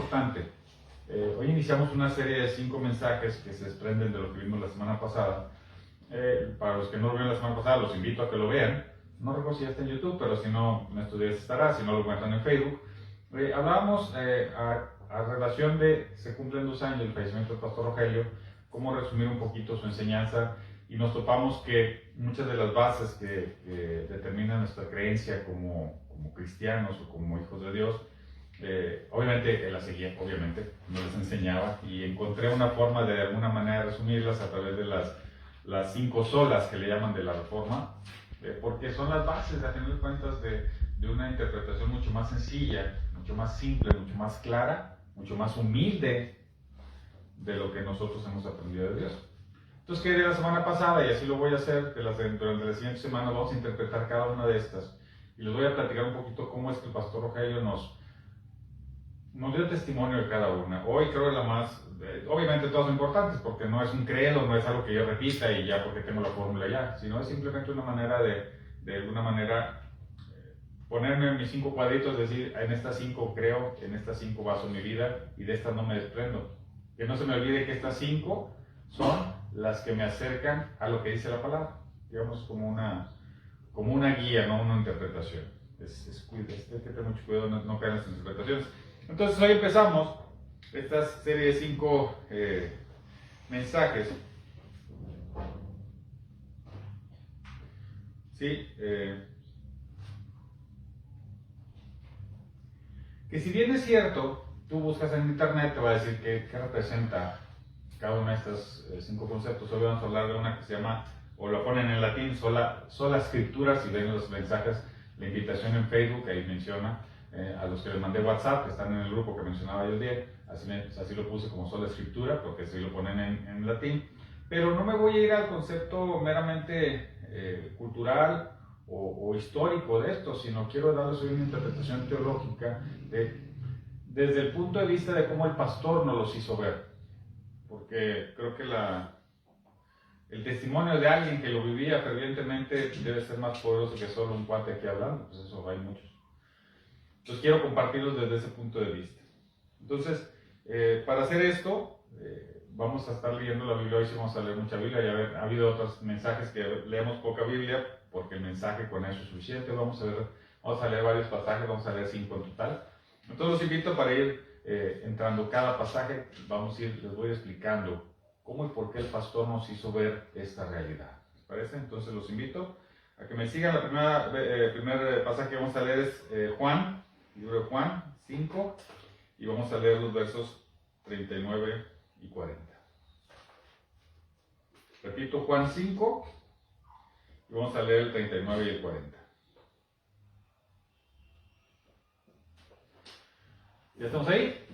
importante. Hoy iniciamos una serie de 5 mensajes que se desprenden de lo que vimos la semana pasada. Para los que no lo vieron la semana pasada, los invito a que lo vean. No recuerdo si ya está en YouTube, pero si no, en estos días estará, si no lo encuentran en Facebook. Hablábamos a relación de, se cumplen 2 años del fallecimiento del pastor Rogelio, cómo resumir un poquito su enseñanza, y nos topamos que muchas de las bases que determinan nuestra creencia como cristianos o como hijos de Dios, obviamente él las seguía, obviamente, no les enseñaba, y encontré una forma de alguna manera resumirlas a través de las 5 solas que le llaman de la Reforma, porque son las bases, a tener cuentas, de una interpretación mucho más sencilla, mucho más simple, mucho más clara, mucho más humilde de lo que nosotros hemos aprendido de Dios. Entonces, ¿qué de la semana pasada? Y así lo voy a hacer, durante la siguiente semana vamos a interpretar cada una de estas, y les voy a platicar un poquito cómo es que el pastor Rogelio nos dio testimonio de cada una. Hoy creo que la más, obviamente todas son importantes, porque no es un credo, no es algo que yo repita y ya porque tengo la fórmula ya, sino es simplemente una manera de alguna manera, ponerme en mis 5 cuadritos, decir, en estas 5 creo, en estas 5 baso mi vida y de estas no me desprendo. Que no se me olvide que estas 5 son las que me acercan a lo que dice la palabra, digamos como una guía, no una interpretación. Hay que tener mucho cuidado, no caer en las interpretaciones. Entonces hoy empezamos esta serie de 5 mensajes. ¿Sí? Que si bien es cierto, tú buscas en internet, te va a decir qué representa cada uno de estos 5 conceptos. Hoy vamos a hablar de una que se llama, o lo ponen en latín, sola escritura. Si ven los mensajes, la invitación en Facebook, ahí menciona, a los que les mandé WhatsApp, que están en el grupo que mencionaba yo el día, así lo puse como sola escritura, porque así lo ponen en latín. Pero no me voy a ir al concepto meramente cultural o histórico de esto, sino quiero darles hoy una interpretación teológica desde el punto de vista de cómo el pastor nos los hizo ver. Porque creo que el testimonio de alguien que lo vivía fervientemente debe ser más poderoso que solo un cuate aquí hablando, pues eso hay muchos. Entonces quiero compartirlos desde ese punto de vista. Entonces, para hacer esto, vamos a estar leyendo la Biblia. Hoy sí vamos a leer mucha Biblia. Ya ha habido otros mensajes que leemos poca Biblia, porque el mensaje con eso es suficiente. Vamos a leer varios pasajes, vamos a leer 5 en total. Entonces los invito para ir entrando cada pasaje, les voy explicando cómo y por qué el pastor nos hizo ver esta realidad. ¿Les parece? Entonces los invito a que me sigan. El primer pasaje que vamos a leer es Juan, libro de Juan 5, y vamos a leer los versos 39 y 40. Repito, Juan 5, y vamos a leer el 39 y el 40. ¿Ya estamos ahí?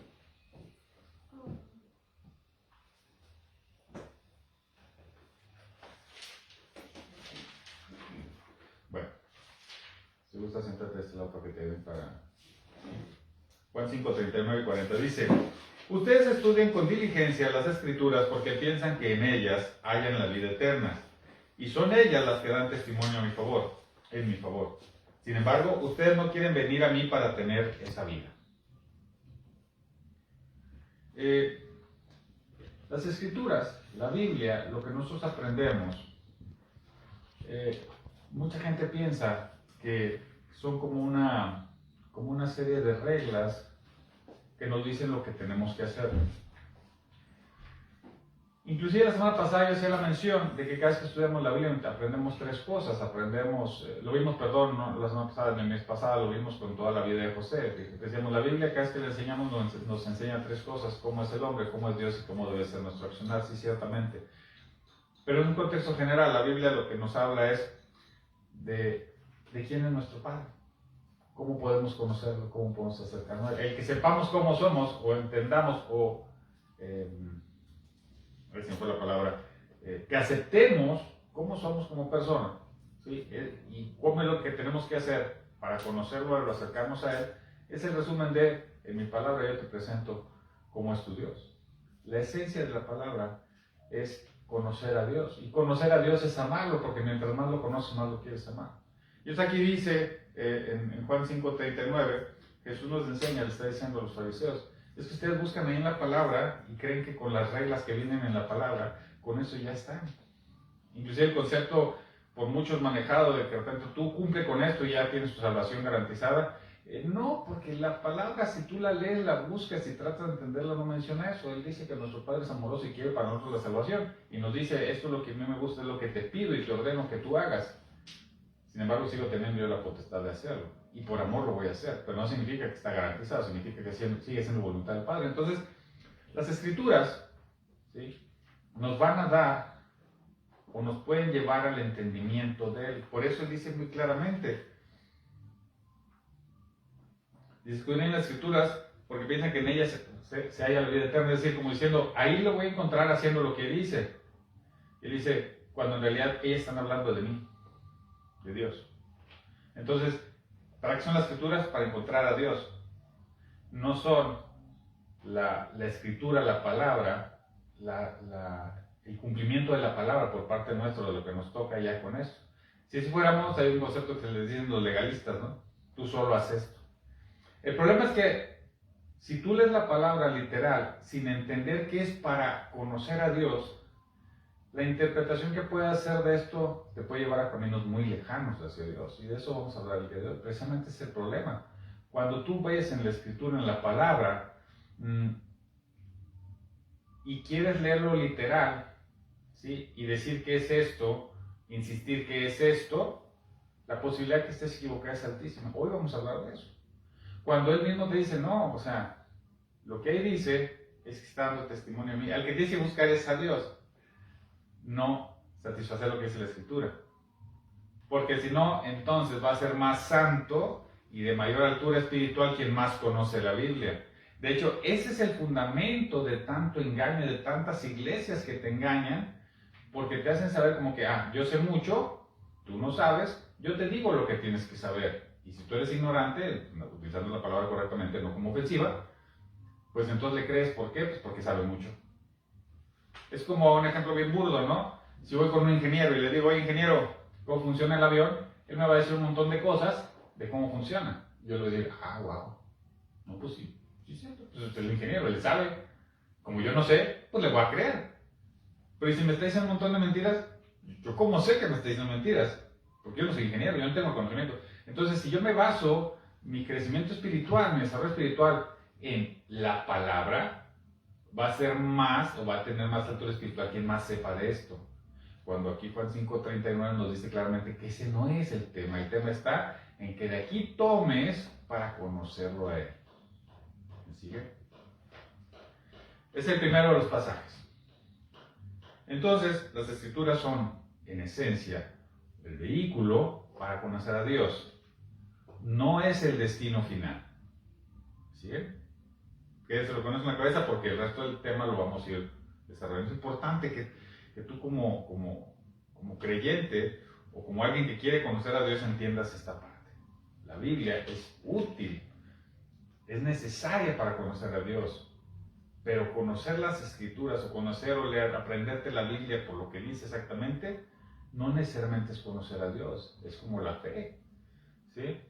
Bueno, si gusta sentarte a este lado para que te den para... Juan 5, 39 y 40 dice: ustedes estudien con diligencia las Escrituras porque piensan que en ellas hallan la vida eterna, y son ellas las que dan testimonio en mi favor. Sin embargo, ustedes no quieren venir a mí para tener esa vida. Las Escrituras, la Biblia, lo que nosotros aprendemos, mucha gente piensa que son como una serie de reglas que nos dicen lo que tenemos que hacer. Inclusive la semana pasada yo hacía la mención de que cada vez que estudiamos la Biblia aprendemos 3 cosas. Lo vimos, ¿no? La semana pasada, el mes pasado lo vimos con toda la vida de José. Decíamos, la Biblia cada vez que le enseñamos nos enseña 3 cosas: cómo es el hombre, cómo es Dios y cómo debe ser nuestro accionar. Sí, ciertamente. Pero en un contexto general, la Biblia lo que nos habla es de quién es nuestro Padre. ¿Cómo podemos conocerlo? ¿Cómo podemos acercarnos? El que sepamos cómo somos, o entendamos, a ver si me fue la palabra, que aceptemos cómo somos como personas, ¿sí? Y cómo es lo que tenemos que hacer para conocerlo, para acercarnos a Él, es el resumen en mi palabra yo te presento cómo es tu Dios. La esencia de la palabra es conocer a Dios, y conocer a Dios es amarlo, porque mientras más lo conoces, más lo quieres amar. Y eso aquí dice, en Juan 5:39, Jesús nos enseña, le está diciendo a los fariseos, Es que ustedes buscan ahí en la palabra y creen que con las reglas que vienen en la palabra, con eso ya están. Inclusive el concepto por muchos manejado de que de repente tú cumple con esto y ya tienes tu salvación garantizada. No, porque la palabra, si tú la lees, la buscas y tratas de entenderla, no menciona eso. Él dice que nuestro Padre es amoroso y quiere para nosotros la salvación. Y nos dice, esto es lo que a mí me gusta, es lo que te pido y te ordeno que tú hagas. Sin embargo, sigo teniendo yo la potestad de hacerlo. Y por amor lo voy a hacer. Pero no significa que está garantizado, significa que sigue siendo voluntad del Padre. Entonces, las Escrituras, ¿sí?, nos van a dar o nos pueden llevar al entendimiento de Él. Por eso Él dice muy claramente, discuten las Escrituras porque piensan que en ellas se halla la vida eterna, es decir, como diciendo, ahí lo voy a encontrar haciendo lo que dice. Él dice, cuando en realidad ellas están hablando de mí, de Dios. Entonces, ¿para qué son las Escrituras? Para encontrar a Dios. No son la Escritura, la palabra, el cumplimiento de la palabra por parte nuestra, de lo que nos toca ya con eso. Si así fuéramos, hay un concepto que les dicen los legalistas, ¿no? Tú solo haces esto. El problema es que si tú lees la palabra literal sin entender que es para conocer a Dios, la interpretación que puedes hacer de esto te puede llevar a caminos muy lejanos hacia Dios. Y de eso vamos a hablar el día de hoy. Precisamente es el problema. Cuando tú ves en la Escritura, en la palabra, y quieres leerlo literal, ¿sí?, y decir que es esto, insistir que es esto, la posibilidad de que estés equivocada es altísima. Hoy vamos a hablar de eso. Cuando Él mismo te dice, no, o sea, lo que ahí dice es que está dando testimonio a mí. Al que tienes que buscar es a Dios, no satisfacer lo que dice la Escritura. Porque si no, entonces va a ser más santo y de mayor altura espiritual quien más conoce la Biblia. De hecho, ese es el fundamento de tanto engaño, de tantas iglesias que te engañan, porque te hacen saber como que, yo sé mucho, tú no sabes, yo te digo lo que tienes que saber. Y si tú eres ignorante, utilizando la palabra correctamente, no como ofensiva, pues entonces le crees. ¿Por qué? Pues porque sabe mucho. Es como un ejemplo bien burdo, ¿no? Si voy con un ingeniero y le digo, oye, ingeniero, ¿cómo funciona el avión? Él me va a decir un montón de cosas de cómo funciona. Yo le voy a decir, wow. No, pues sí, cierto. Pues el ingeniero, él sabe. Como yo no sé, pues le voy a creer. Pero ¿y si me está diciendo un montón de mentiras? ¿Yo cómo sé que me está diciendo mentiras? Porque yo no soy ingeniero, yo no tengo conocimiento. Entonces, si yo me baso mi crecimiento espiritual, mi desarrollo espiritual en la palabra, va a ser más o va a tener más altura espiritual quien más sepa de esto. Cuando aquí Juan 5:39 nos dice claramente que ese no es el tema. El tema está en que de aquí tomes para conocerlo a Él. ¿Me sigue? Es el primero de los pasajes. Entonces, las Escrituras son, en esencia, el vehículo para conocer a Dios. No es el destino final. ¿Sigue? Que se lo pones en la cabeza porque el resto del tema lo vamos a ir desarrollando. Es importante que tú como creyente o como alguien que quiere conocer a Dios entiendas esta parte. La Biblia es útil, es necesaria para conocer a Dios, pero conocer las Escrituras o conocer o leer, aprenderte la Biblia por lo que dice exactamente, no necesariamente es conocer a Dios. Es como la fe, ¿sí?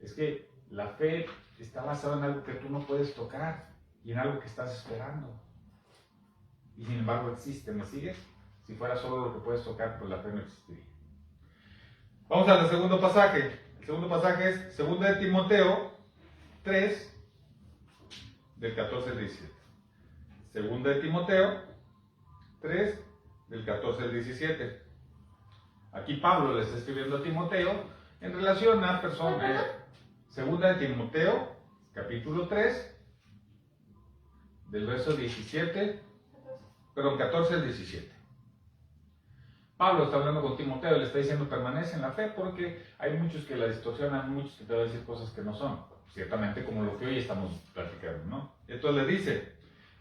Es que la fe está basada en algo que tú no puedes tocar y en algo que estás esperando. Y sin embargo existe, ¿me sigues? Si fuera solo lo que puedes tocar, pues la fe no existiría. Vamos al segundo pasaje. El segundo pasaje es 2 de Timoteo 3, del 14 al 17. 2 de Timoteo 3, del 14 al 17. Aquí Pablo le está escribiendo a Timoteo en relación a personas. 2 de Timoteo, capítulo 3, del verso 14 al 17. Pablo está hablando con Timoteo y le está diciendo, permanece en la fe, porque hay muchos que la distorsionan, muchos que te van a decir cosas que no son. Ciertamente como lo que hoy estamos platicando, ¿no? Entonces le dice,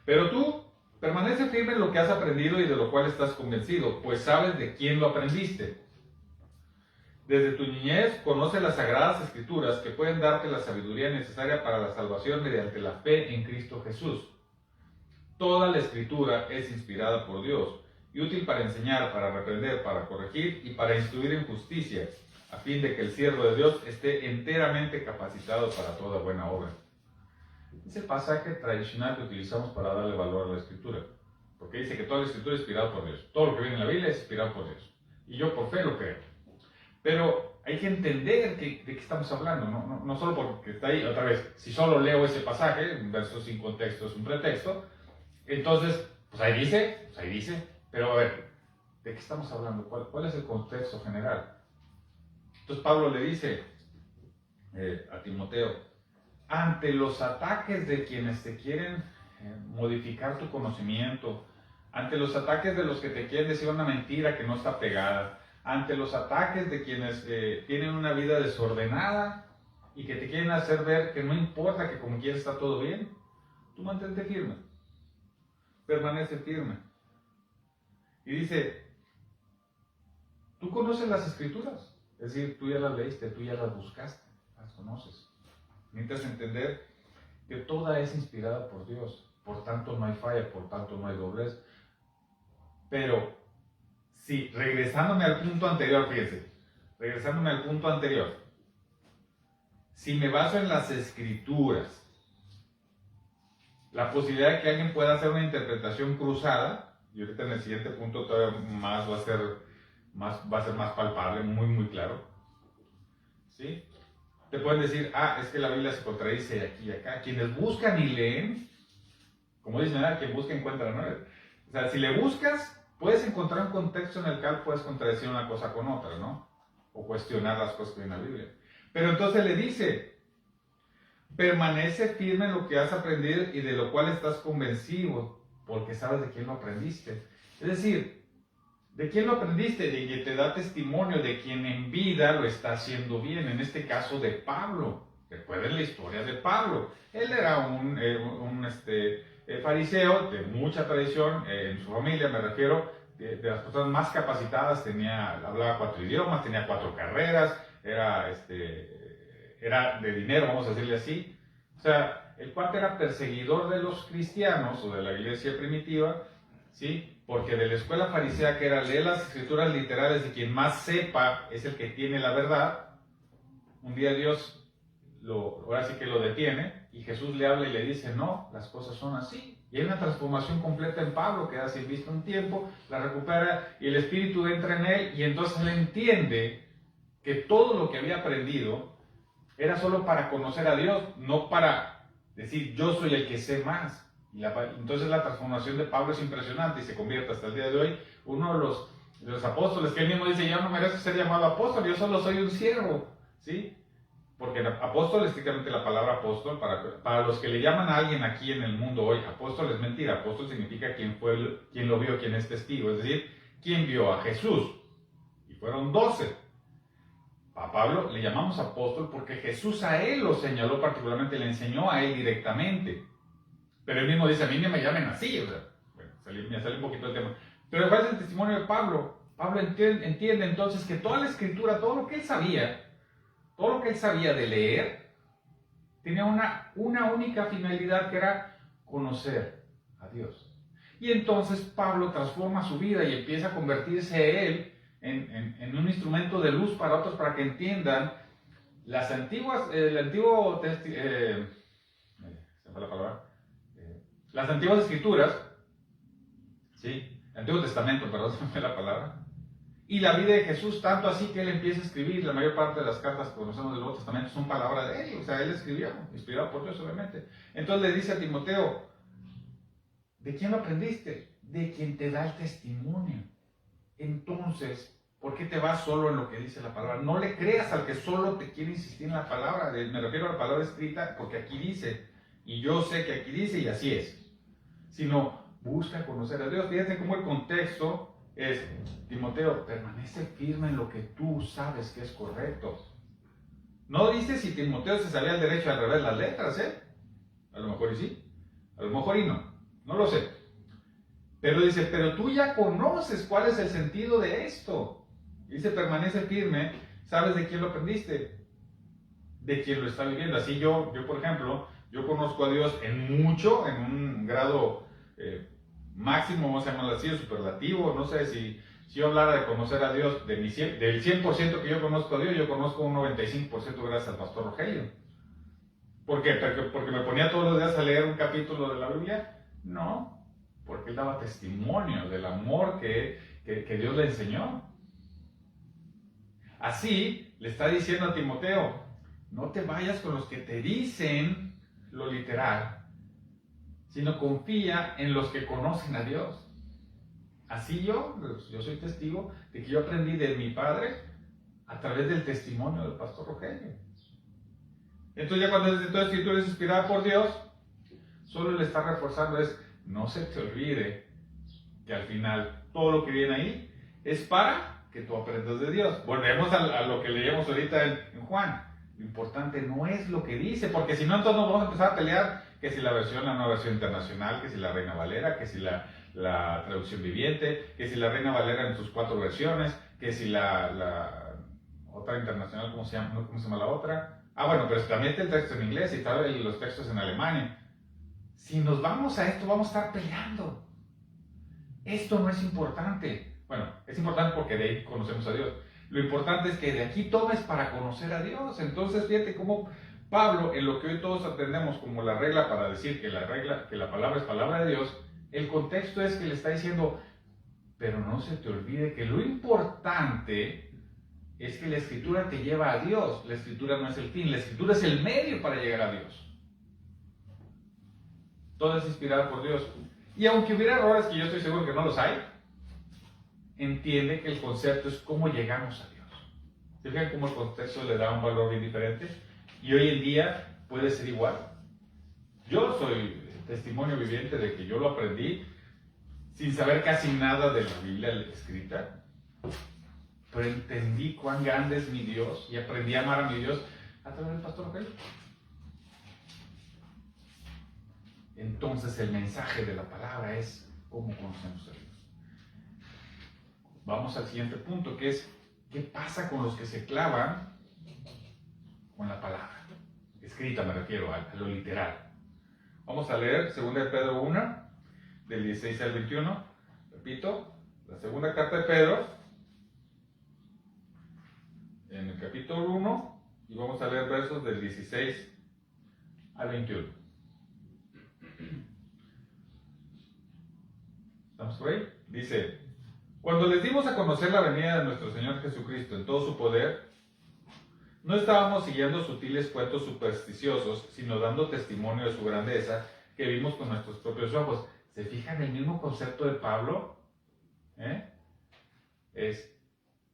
pero tú permanece firme en lo que has aprendido y de lo cual estás convencido, pues sabes de quién lo aprendiste. Desde tu niñez conoce las sagradas escrituras que pueden darte la sabiduría necesaria para la salvación mediante la fe en Cristo Jesús. Toda la escritura es inspirada por Dios y útil para enseñar, para reprender, para corregir y para instruir en justicia, a fin de que el siervo de Dios esté enteramente capacitado para toda buena obra. Es el pasaje tradicional que utilizamos para darle valor a la Escritura. Porque dice que toda la Escritura es inspirada por Dios. Todo lo que viene en la Biblia es inspirado por Dios. Y yo por fe lo creo. Pero hay que entender de qué estamos hablando. No solo porque está ahí, otra vez, si solo leo ese pasaje, un verso sin contexto es un pretexto, entonces, pues ahí dice. Pero a ver, ¿de qué estamos hablando? ¿Cuál es el contexto general? Entonces Pablo le dice a Timoteo, ante los ataques de quienes te quieren modificar tu conocimiento, ante los ataques de los que te quieren decir una mentira que no está pegada, ante los ataques de quienes tienen una vida desordenada y que te quieren hacer ver que no importa, que como quieras está todo bien, tú mantente firme, permanece firme. Y dice, tú conoces las Escrituras, es decir, tú ya las leíste, tú ya las buscaste, las conoces. Necesitas entender que toda es inspirada por Dios, por tanto no hay falla, por tanto no hay doblez. Pero, si regresándome al punto anterior, fíjense, si me baso en las Escrituras, la posibilidad de que alguien pueda hacer una interpretación cruzada, y ahorita en el siguiente punto todavía más va a ser más palpable, muy claro, ¿sí? Te pueden decir, es que la Biblia se contradice aquí y acá. Quienes buscan y leen, como dicen, quien busca encuentra, ¿no? O sea, si le buscas, puedes encontrar un contexto en el cual puedes contradecir una cosa con otra, ¿no? O cuestionar las cosas que hay en la Biblia. Pero entonces le dice, permanece firme en lo que has aprendido y de lo cual estás convencido, porque sabes de quién lo aprendiste. Es decir, ¿de quién lo aprendiste? De quien te da testimonio, de quien en vida lo está haciendo bien. En este caso de Pablo. Recuerden la historia de Pablo. Él era un fariseo de mucha tradición, en su familia me refiero, de las personas más capacitadas, hablaba 4 idiomas, tenía 4 carreras, era de dinero, vamos a decirle así. O sea, el cuate era perseguidor de los cristianos o de la iglesia primitiva, ¿sí? Porque de la escuela farisea, que era leer las Escrituras literales y quien más sepa es el que tiene la verdad, un día Dios ahora sí que lo detiene y Jesús le habla y le dice, no, las cosas son así. Y hay una transformación completa en Pablo, que hace visto un tiempo, la recupera y el Espíritu entra en él y entonces él entiende que todo lo que había aprendido era solo para conocer a Dios, no para decir yo soy el que sé más. Entonces la transformación de Pablo es impresionante y se convierte hasta el día de hoy uno de los apóstoles, que él mismo dice, yo no merezco ser llamado apóstol, yo solo soy un siervo, ¿sí? Porque apóstol, estrictamente la palabra apóstol, para los que le llaman a alguien aquí en el mundo hoy, apóstol es mentira. Apóstol significa quien lo vio, quien es testigo, es decir, quien vio a Jesús. Y fueron 12. A Pablo le llamamos apóstol porque Jesús a él lo señaló particularmente, le enseñó a él directamente. Pero él mismo dice, a mí no me llamen así, o sea, bueno, me sale un poquito el tema. Pero ¿cuál es el testimonio de Pablo? Pablo entiende entonces que toda la Escritura, todo lo que él sabía de leer, tenía una única finalidad, que era conocer a Dios. Y entonces Pablo transforma su vida y empieza a convertirse él en un instrumento de luz para otros, para que entiendan las antiguas, las antiguas escrituras, ¿sí? El Antiguo Testamento, perdón, se me fue la palabra. Y la vida de Jesús, tanto así que él empieza a escribir. La mayor parte de las cartas que conocemos del Nuevo Testamento son palabras de él. O sea, él escribió, inspirado por Dios, obviamente. Entonces le dice a Timoteo, ¿de quién lo aprendiste? De quien te da el testimonio. Entonces, ¿por qué te vas solo en lo que dice la palabra? No le creas al que solo te quiere insistir en la palabra. Me refiero a la palabra escrita porque aquí dice, y yo sé que aquí dice y así es. Sino, busca conocer a Dios. Fíjense cómo el contexto es, Timoteo, permanece firme en lo que tú sabes que es correcto. No dice si Timoteo se sabía al derecho y al revés las letras, a lo mejor y sí, a lo mejor y no lo sé. Pero dice, pero tú ya conoces cuál es el sentido de esto. Dice, permanece firme, sabes de quién lo aprendiste, de quién lo está viviendo. Así yo por ejemplo, yo conozco a Dios en un grado máximo, vamos a llamarlo así, superlativo. No sé si yo hablara de conocer a Dios, del 100% que yo conozco a Dios, yo conozco un 95% gracias al pastor Rogelio. ¿Por qué? ¿Porque me ponía todos los días a leer un capítulo de la Biblia? No, porque él daba testimonio del amor que Dios le enseñó. Así le está diciendo a Timoteo, no te vayas con los que te dicen lo literal, sino confía en los que conocen a Dios. Así yo soy testigo de que yo aprendí de mi padre a través del testimonio del pastor Rogelio. Entonces ya cuando dice toda escritura es inspirada por Dios, solo le está reforzando no se te olvide que al final todo lo que viene ahí es para que tú aprendas de Dios. Volvemos a lo que leíamos ahorita en Juan. Lo importante no es lo que dice, porque si no entonces nos vamos a empezar a pelear que si la nueva versión internacional, que si la Reina Valera, que si la traducción viviente, que si la Reina Valera en sus 4 versiones, que si la otra internacional, ¿cómo se llama la otra? Bueno, pero también está el texto en inglés y están los textos en alemán. Si nos vamos a esto, vamos a estar peleando. Esto no es importante. Bueno, es importante porque de ahí conocemos a Dios. Lo importante es que de aquí tomes para conocer a Dios. Entonces, fíjate cómo Pablo, en lo que hoy todos atendemos como la regla para decir que la palabra es palabra de Dios, el contexto es que le está diciendo, pero no se te olvide que lo importante es que la escritura te lleva a Dios. La escritura no es el fin, la escritura es el medio para llegar a Dios. Todo es inspirado por Dios. Y aunque hubiera errores, que yo estoy seguro que no los hay, entiende que el concepto es cómo llegamos a Dios. ¿Se fijan cómo el contexto le da un valor bien diferente? Y hoy en día puede ser igual. Yo soy testimonio viviente de que yo lo aprendí sin saber casi nada de la Biblia escrita, pero entendí cuán grande es mi Dios y aprendí a amar a mi Dios a través del pastor Rogelio. Entonces el mensaje de la palabra es cómo conocemos a Dios. Vamos al siguiente punto, que es ¿qué pasa con los que se clavan con la palabra? Escrita me refiero a lo literal. Vamos a leer 2 de Pedro 1, del 16 al 21. Repito, la segunda carta de Pedro, en el capítulo 1, y vamos a leer versos del 16 al 21. ¿Estamos por ahí? Dice, cuando les dimos a conocer la venida de nuestro Señor Jesucristo en todo su poder, no estábamos siguiendo sutiles cuentos supersticiosos, sino dando testimonio de su grandeza que vimos con nuestros propios ojos. ¿Se fijan el mismo concepto de Pablo?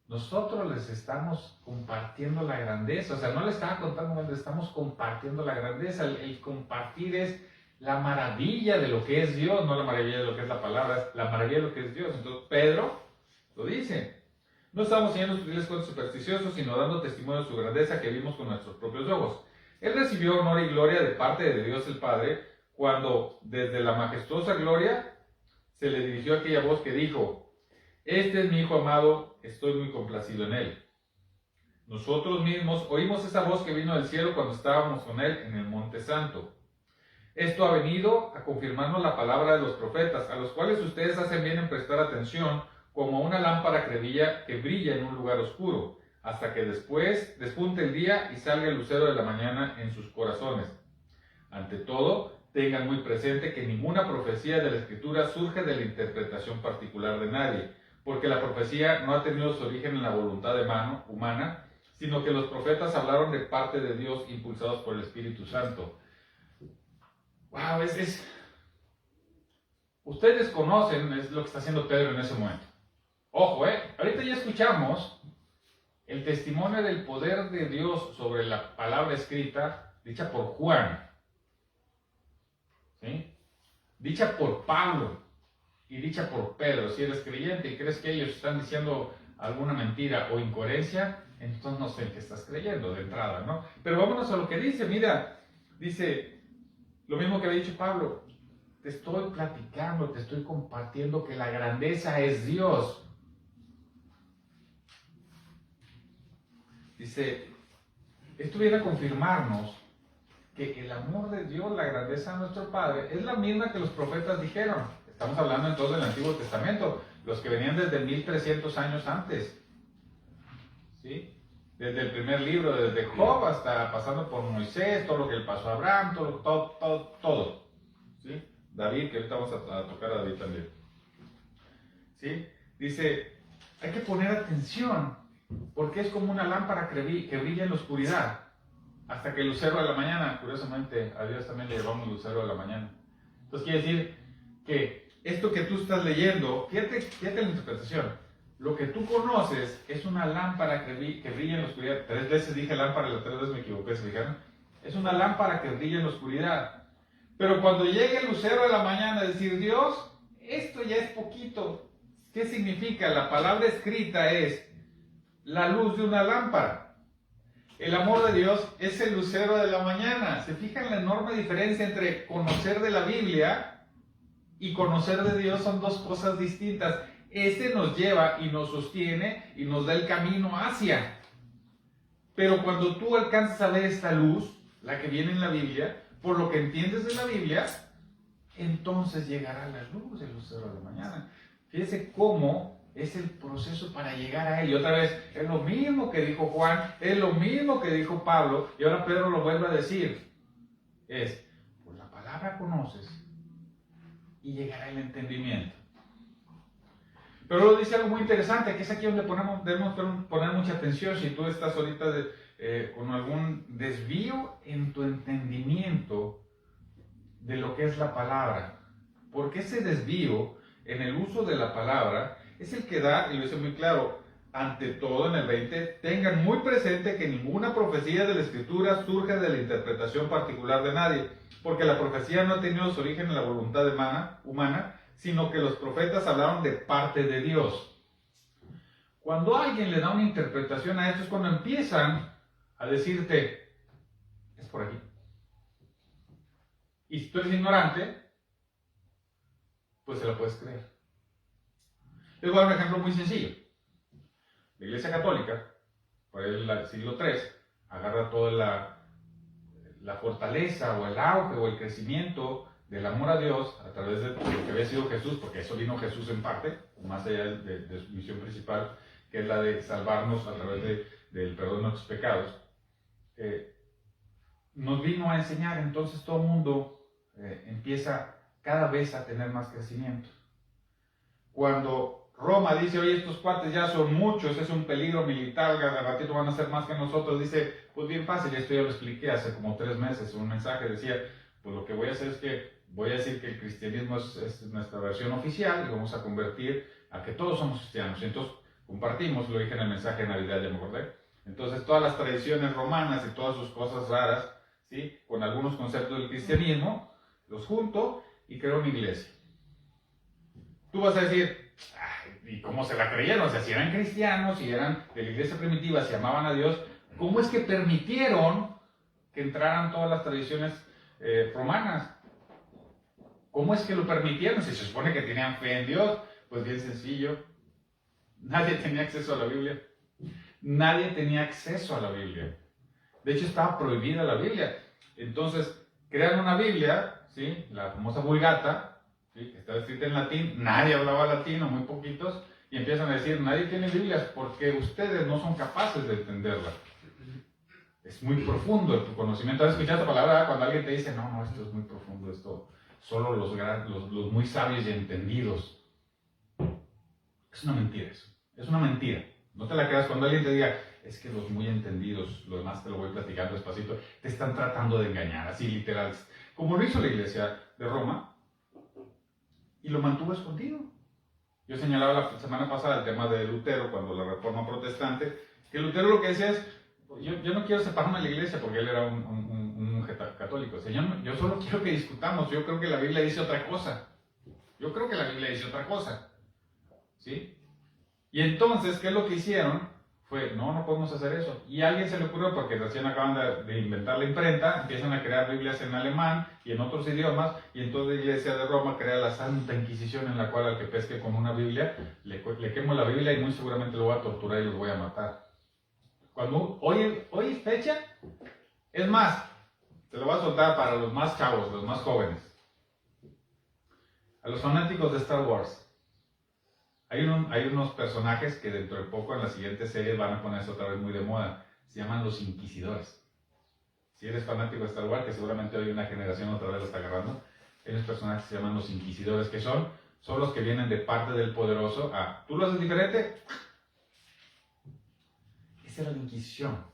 Nosotros les estamos compartiendo la grandeza. O sea, no le estaba contando, le estamos compartiendo la grandeza. El compartir es la maravilla de lo que es Dios, no la maravilla de lo que es la palabra, la maravilla de lo que es Dios. Entonces Pedro lo dice. No estamos siguiendo sutiles cuentos supersticiosos, sino dando testimonio de su grandeza que vimos con nuestros propios ojos. Él recibió honor y gloria de parte de Dios el Padre, cuando desde la majestuosa gloria se le dirigió aquella voz que dijo, este es mi Hijo amado, estoy muy complacido en él. Nosotros mismos oímos esa voz que vino del cielo cuando estábamos con él en el Monte Santo. Esto ha venido a confirmarnos la palabra de los profetas, a los cuales ustedes hacen bien en prestar atención, como una lámpara que brilla en un lugar oscuro, hasta que después despunte el día y salga el lucero de la mañana en sus corazones. Ante todo, tengan muy presente que ninguna profecía de la Escritura surge de la interpretación particular de nadie, porque la profecía no ha tenido su origen en la voluntad humana, sino que los profetas hablaron de parte de Dios impulsados por el Espíritu Santo. Wow, ustedes conocen es lo que está haciendo Pedro en ese momento. Ojo, ahorita ya escuchamos el testimonio del poder de Dios sobre la palabra escrita, dicha por Juan, ¿sí? Dicha por Pablo y dicha por Pedro. Si eres creyente y crees que ellos están diciendo alguna mentira o incoherencia, entonces no sé en qué estás creyendo de entrada, ¿no? Pero vámonos a lo que dice. Mira, dice lo mismo que había dicho Pablo. Te estoy platicando, te estoy compartiendo que la grandeza es Dios. Dice, esto viene a confirmarnos que el amor de Dios, la grandeza de nuestro Padre, es la misma que los profetas dijeron. Estamos hablando entonces del Antiguo Testamento, los que venían desde 1300 años antes. ¿Sí? Desde el primer libro, desde Job hasta pasando por Moisés, todo lo que le pasó a Abraham, todo. ¿Sí? David, que ahorita vamos a tocar a David también. ¿Sí? Dice, hay que poner atención, porque es como una lámpara que brilla en la oscuridad, hasta que el lucero de la mañana, curiosamente, a Dios también le llamamos lucero de la mañana. Entonces quiere decir que esto que tú estás leyendo, fíjate la interpretación, lo que tú conoces es una lámpara que brilla en la oscuridad. 3 veces dije lámpara y las 3 veces me equivoqué, ¿se fijaron? Es una lámpara que brilla en la oscuridad. Pero cuando llegue el lucero de la mañana, decir, Dios, esto ya es poquito. ¿Qué significa? La palabra escrita es la luz de una lámpara. El amor de Dios es el lucero de la mañana. ¿Se fijan la enorme diferencia entre conocer de la Biblia y conocer de Dios? Son dos cosas distintas. Este nos lleva y nos sostiene y nos da el camino hacia. Pero cuando tú alcanzas a ver esta luz, la que viene en la Biblia, por lo que entiendes de la Biblia, entonces llegará la luz del lucero de la mañana. Fíjense cómo es el proceso para llegar a él. Y otra vez, es lo mismo que dijo Juan, es lo mismo que dijo Pablo, y ahora Pedro lo vuelve a decir. Es, pues la palabra conoces y llegará el entendimiento. Pero luego dice algo muy interesante, que es aquí donde debemos poner mucha atención. Si tú estás ahorita con algún desvío en tu entendimiento de lo que es la palabra, porque ese desvío en el uso de la palabra es el que da, y lo dice muy claro, ante todo en el 20, tengan muy presente que ninguna profecía de la Escritura surge de la interpretación particular de nadie, porque la profecía no ha tenido su origen en la voluntad humana, sino que los profetas hablaron de parte de Dios. Cuando alguien le da una interpretación a esto es cuando empiezan a decirte, es por aquí. Y si tú eres ignorante, pues se lo puedes creer. Les voy a dar un ejemplo muy sencillo. La Iglesia Católica, por el siglo III, agarra toda la fortaleza o el auge o el crecimiento del amor a Dios a través de lo que había sido Jesús, porque eso vino Jesús en parte, más allá de su misión principal, que es la de salvarnos a través del perdón de nuestros pecados. Nos vino a enseñar, entonces todo el mundo empieza cada vez a tener más crecimiento. Cuando Roma dice, oye, estos cuates ya son muchos, es un peligro militar, al ratito van a ser más que nosotros, dice, pues bien fácil, esto ya lo expliqué hace como 3 meses, un mensaje decía, pues lo que voy a hacer es que voy a decir que el cristianismo es nuestra versión oficial y vamos a convertir a que todos somos cristianos. Y entonces compartimos, lo dije en el mensaje de Navidad, ya me acordé. Entonces todas las tradiciones romanas y todas sus cosas raras, ¿sí?, con algunos conceptos del cristianismo, los junto y creo una iglesia. Tú vas a decir, ¿y cómo se la creyeron? O sea, si eran cristianos, si eran de la iglesia primitiva, si amaban a Dios, ¿cómo es que permitieron que entraran todas las tradiciones romanas? ¿Cómo es que lo permitieron? Si se supone que tenían fe en Dios, pues bien sencillo. Nadie tenía acceso a la Biblia. Nadie tenía acceso a la Biblia. De hecho, estaba prohibida la Biblia. Entonces, crean una Biblia, ¿sí?, la famosa Vulgata, ¿sí?, que estaba escrita en latín. Nadie hablaba latín, o muy poquitos, y empiezan a decir, nadie tiene Biblias porque ustedes no son capaces de entenderla. Es muy profundo tu conocimiento. ¿Has escuchado esta palabra cuando alguien te dice, no, esto es muy profundo, esto solo los muy sabios y entendidos? Es una mentira eso. Es una mentira. No te la creas cuando alguien te diga, es que los muy entendidos, lo demás te lo voy platicando despacito, te están tratando de engañar, así literal. Como lo hizo la iglesia de Roma, y lo mantuvo escondido. Yo señalaba la semana pasada el tema de Lutero, cuando la Reforma Protestante, que Lutero lo que decía es, yo no quiero separarme de la iglesia porque él era un monje católico. O sea, yo solo quiero que discutamos. Yo creo que la Biblia dice otra cosa. ¿Sí? Y entonces, ¿qué es lo que hicieron? Fue, no podemos hacer eso. Y a alguien se le ocurrió, porque recién acaban de inventar la imprenta, empiezan a crear Biblias en alemán y en otros idiomas, y entonces la iglesia de Roma crea la Santa Inquisición, en la cual al que pesque con una Biblia, le quemo la Biblia y muy seguramente lo voy a torturar y los voy a matar. Cuando hoy es fecha, es más, te lo voy a soltar para los más chavos, los más jóvenes. A los fanáticos de Star Wars. Hay unos personajes que dentro de poco en las siguientes series van a ponerse otra vez muy de moda. se llaman los inquisidores. Si eres fanático de Star Wars, que seguramente hoy una generación otra vez lo está agarrando, hay unos personajes que se llaman los inquisidores, que son los que vienen de parte del poderoso a, ¿tú lo haces diferente? Esa era la Inquisición.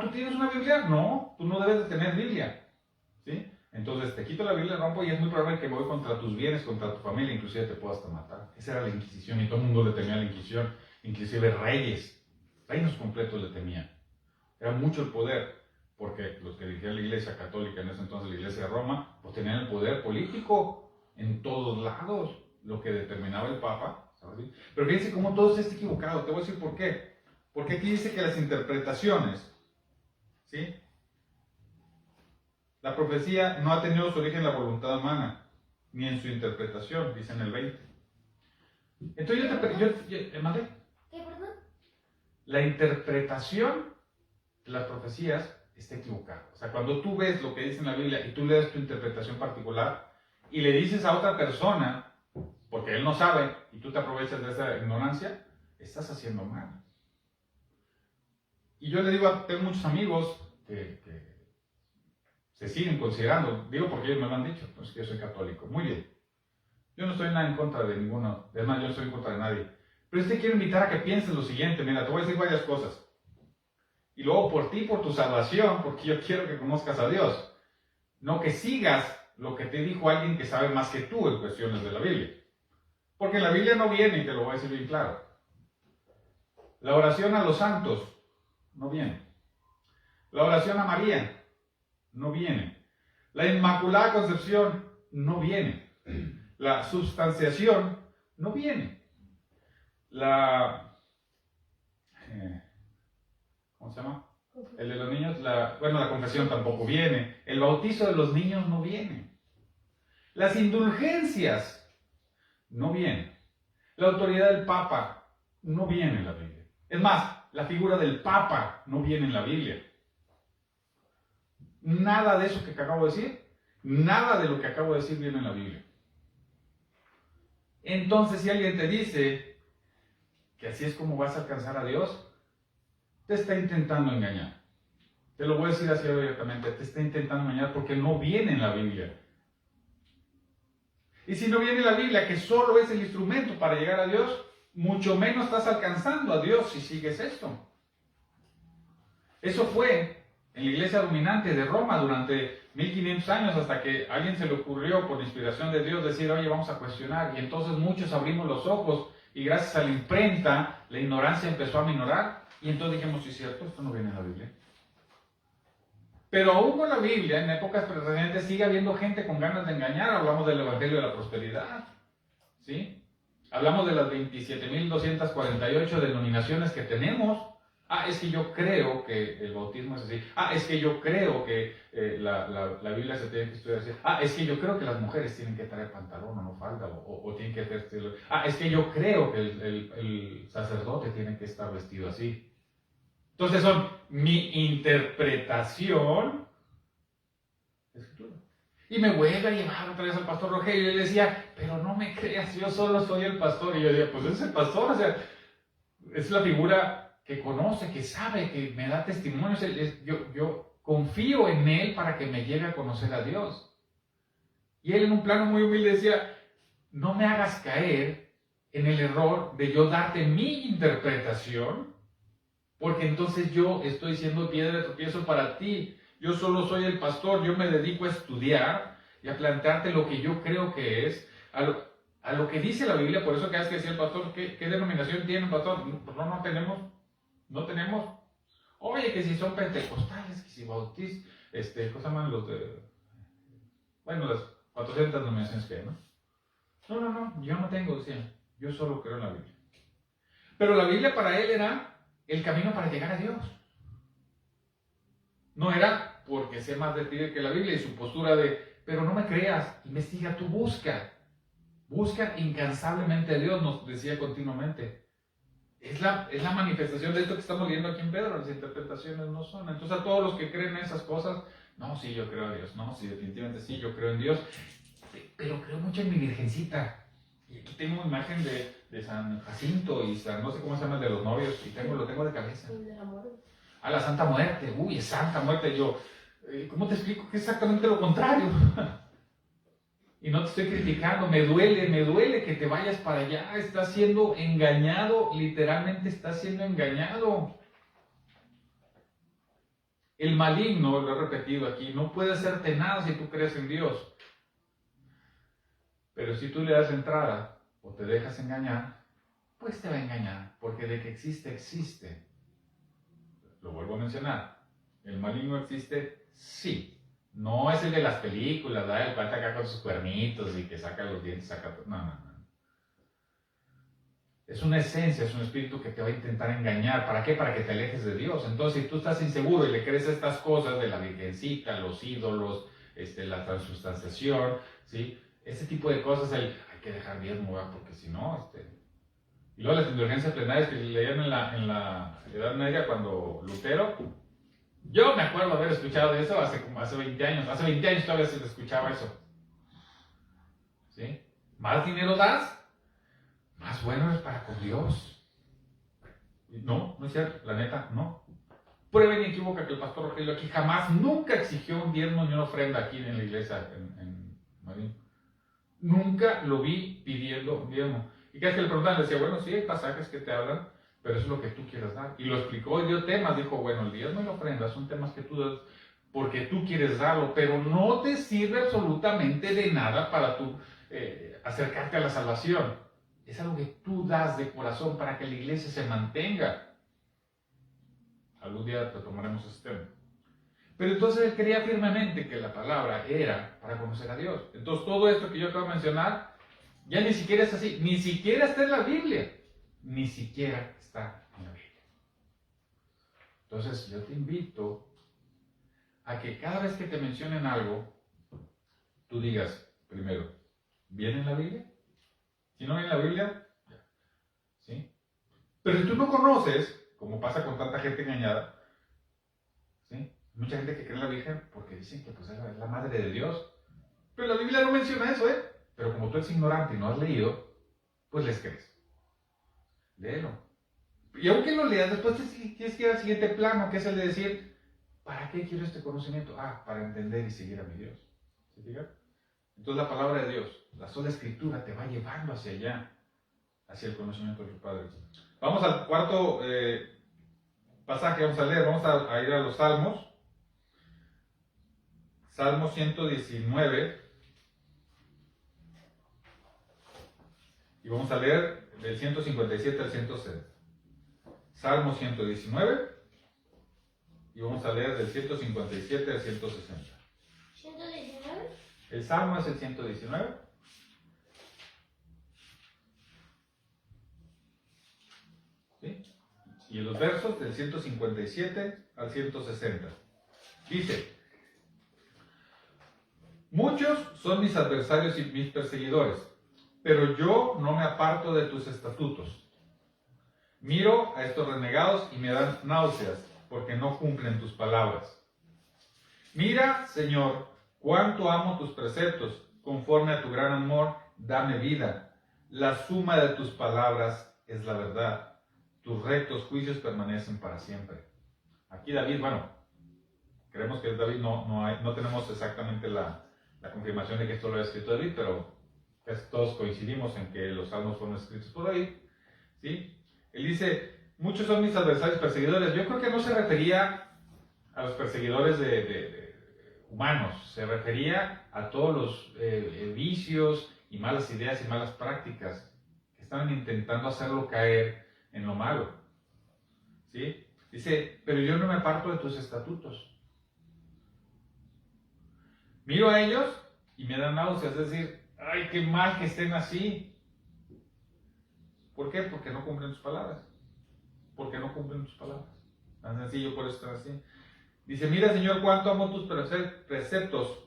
¿Tú tienes una Biblia? No, tú no debes de tener Biblia. ¿Sí? Entonces te quito la Biblia, rompo y es muy probable que voy contra tus bienes, contra tu familia, inclusive te puedo hasta matar. Esa era la Inquisición y todo el mundo le temía a la Inquisición, inclusive reinos completos le temían. Era mucho el poder, porque los que dirigían la Iglesia Católica, en ese entonces la Iglesia de Roma, pues tenían el poder político en todos lados, lo que determinaba el Papa, ¿sabes? Pero fíjense cómo todo esto está equivocado, te voy a decir por qué. Porque aquí dice que las interpretaciones, ¿sí? La profecía no ha tenido su origen en la voluntad humana, ni en su interpretación, dice en el 20. Entonces ¿mandé? ¿Qué, perdón? La interpretación de las profecías está equivocada. O sea, cuando tú ves lo que dice en la Biblia y tú lees tu interpretación particular y le dices a otra persona, porque él no sabe y tú te aprovechas de esa ignorancia, estás haciendo mal. Y yo le digo, tengo muchos amigos que se siguen considerando, digo porque ellos me lo han dicho, pues que yo soy católico. Muy bien. Yo no estoy nada en contra de ninguno, es más, yo no estoy en contra de nadie. Pero te quiero invitar a que pienses lo siguiente, mira, te voy a decir varias cosas. Y luego por ti, por tu salvación, porque yo quiero que conozcas a Dios. No que sigas lo que te dijo alguien que sabe más que tú en cuestiones de la Biblia. Porque en la Biblia no viene, y te lo voy a decir bien claro. La oración a los santos no viene. La oración a María no viene. La Inmaculada Concepción no viene. La substanciación no viene. ¿Cómo se llama? El de los niños, la confesión tampoco viene. El bautizo de los niños no viene. Las indulgencias no vienen. La autoridad del Papa no viene en la Biblia. Es más, la figura del Papa no viene en la Biblia. Nada de eso que acabo de decir, nada de lo que acabo de decir viene en la Biblia. Entonces, si alguien te dice que así es como vas a alcanzar a Dios, te está intentando engañar. Te lo voy a decir así abiertamente, te está intentando engañar porque no viene en la Biblia. Y si no viene en la Biblia, que solo es el instrumento para llegar a Dios, mucho menos estás alcanzando a Dios si sigues esto. Eso fue en la iglesia dominante de Roma durante 1500 años, hasta que a alguien se le ocurrió, por inspiración de Dios, decir, oye, vamos a cuestionar. Y entonces muchos abrimos los ojos y gracias a la imprenta, la ignorancia empezó a minorar. Y entonces dijimos, sí es cierto, esto no viene en la Biblia. Pero aún con la Biblia, en épocas precedentes, sigue habiendo gente con ganas de engañar. Hablamos del Evangelio de la Prosperidad, ¿sí? Hablamos de las 27.248 denominaciones que tenemos. Es que yo creo que el bautismo es así. Es que yo creo que la Biblia se tiene que estudiar así. Es que yo creo que las mujeres tienen que traer pantalón o no falda, o tienen que hacer estilo. Es que yo creo que el sacerdote tiene que estar vestido así. Entonces son mi interpretación de escritura. Y me vuelve a llevar otra vez al pastor Rogelio y él decía, pero no me creas, yo solo soy el pastor. Y yo decía, pues es el pastor, o sea, es la figura que conoce, que sabe, que me da testimonios. Yo confío en él para que me llegue a conocer a Dios. Y él en un plano muy humilde decía, no me hagas caer en el error de yo darte mi interpretación, porque entonces yo estoy siendo piedra de tropiezo para ti. Yo solo soy el pastor, yo me dedico a estudiar y a plantearte lo que yo creo que es, a lo que dice la Biblia. Por eso cada vez que decía el pastor, ¿qué denominación tiene el pastor? No tenemos. Oye, que si son pentecostales, que si bautistas, ¿cómo se llaman los de? Bueno, las 400 denominaciones que hay, ¿no? No, yo no tengo, decía. Yo solo creo en la Biblia. Pero la Biblia para él era el camino para llegar a Dios. No era porque sé más de ti que la Biblia, y su postura de, pero no me creas, investiga, tú busca incansablemente a Dios, nos decía continuamente. Es la manifestación de esto que estamos leyendo aquí en Pedro. Las interpretaciones no son. Entonces a todos los que creen en esas cosas, no, sí, yo creo a Dios, no, sí, definitivamente sí, yo creo en Dios, pero creo mucho en mi virgencita. Y aquí tengo una imagen de San Jacinto y San, no sé cómo se llama, el de los novios, y lo tengo de cabeza. a la Santa Muerte. Uy, es Santa Muerte. Yo, ¿cómo te explico que es exactamente lo contrario? Y no te estoy criticando, me duele que te vayas para allá. Estás siendo engañado, literalmente estás siendo engañado. El maligno, lo he repetido aquí, no puede hacerte nada si tú crees en Dios. Pero si tú le das entrada o te dejas engañar, pues te va a engañar, porque de que existe, existe. Lo vuelvo a mencionar. ¿El maligno existe? Sí. No es el de las películas, ¿verdad? El cual está acá con sus cuernitos y que saca los dientes, saca todo. No. Es una esencia, es un espíritu que te va a intentar engañar. ¿Para qué? Para que te alejes de Dios. Entonces, si tú estás inseguro y le crees a estas cosas de la virgencita, los ídolos, la transustanciación, ¿sí? Ese tipo de cosas, hay que dejar diezmo, ¿verdad? Porque si no, Y luego las indulgencias plenarias que leían en la Edad Media cuando Lutero. Yo me acuerdo haber escuchado de eso hace 20 años. Hace 20 años todavía se escuchaba eso. ¿Sí? Más dinero das, más bueno es para con Dios. No es cierto, la neta, no. Prueba inequívoca que el pastor Rogelio aquí jamás, nunca exigió un diezmo ni una ofrenda aquí en la iglesia en Marín. Nunca lo vi pidiendo un diezmo. Y cada vez que le preguntaban, le decía, bueno, sí, hay pasajes que te hablan, pero eso es lo que tú quieras dar. Y lo explicó y dio temas, dijo, bueno, el diezmo y la ofrenda son temas que tú das porque tú quieres darlo, pero no te sirve absolutamente de nada para tú acercarte a la salvación. Es algo que tú das de corazón para que la iglesia se mantenga. Algún día retomaremos ese tema. Pero entonces él creía firmemente que la palabra era para conocer a Dios. Entonces todo esto que yo acabo de mencionar, ya ni siquiera es así, ni siquiera está en la Biblia. Ni siquiera está en la Biblia. Entonces yo te invito a que cada vez que te mencionen algo, tú digas, primero, ¿viene en la Biblia? Si no viene en la Biblia, ya. ¿Sí? Pero si tú no conoces, como pasa con tanta gente engañada, ¿sí? Mucha gente que cree en la Virgen porque dicen que pues, es la madre de Dios. Pero la Biblia no menciona eso, ¿eh? Pero como tú eres ignorante y no has leído, pues les crees. Léelo. Y aunque lo leas, después tienes que ir al siguiente plano, que es el de decir, ¿para qué quiero este conocimiento? Para entender y seguir a mi Dios. ¿Sí, fija? Entonces la palabra de Dios, la sola escritura te va llevando hacia allá, hacia el conocimiento de tu Padre. Vamos al cuarto pasaje, vamos a leer, vamos a ir a los Salmos. Salmo 119. Y vamos a leer del 157 al 160. Salmo 119. Y vamos a leer del 157 al 160. ¿119? El Salmo es el 119. ¿Sí? Y en los versos del 157 al 160. Dice, muchos son mis adversarios y mis perseguidores, pero yo no me aparto de tus estatutos. Miro a estos renegados y me dan náuseas, porque no cumplen tus palabras. Mira, Señor, cuánto amo tus preceptos, conforme a tu gran amor, dame vida. La suma de tus palabras es la verdad. Tus rectos juicios permanecen para siempre. Aquí David, bueno, creemos que es David, no tenemos exactamente la confirmación de que esto lo haya escrito David, pero todos coincidimos en que los salmos fueron escritos por David, ¿sí? Él dice, muchos son mis adversarios perseguidores. Yo creo que no se refería a los perseguidores de humanos, se refería a todos los vicios y malas ideas y malas prácticas que estaban intentando hacerlo caer en lo malo, ¿sí? Dice, pero yo no me aparto de tus estatutos. Miro a ellos y me dan náuseas, es decir, ay, qué mal que estén así. ¿Por qué? Porque no cumplen tus palabras. Porque no cumplen tus palabras. Tan sencillo, por eso están así. Dice, mira, Señor, cuánto amo tus preceptos.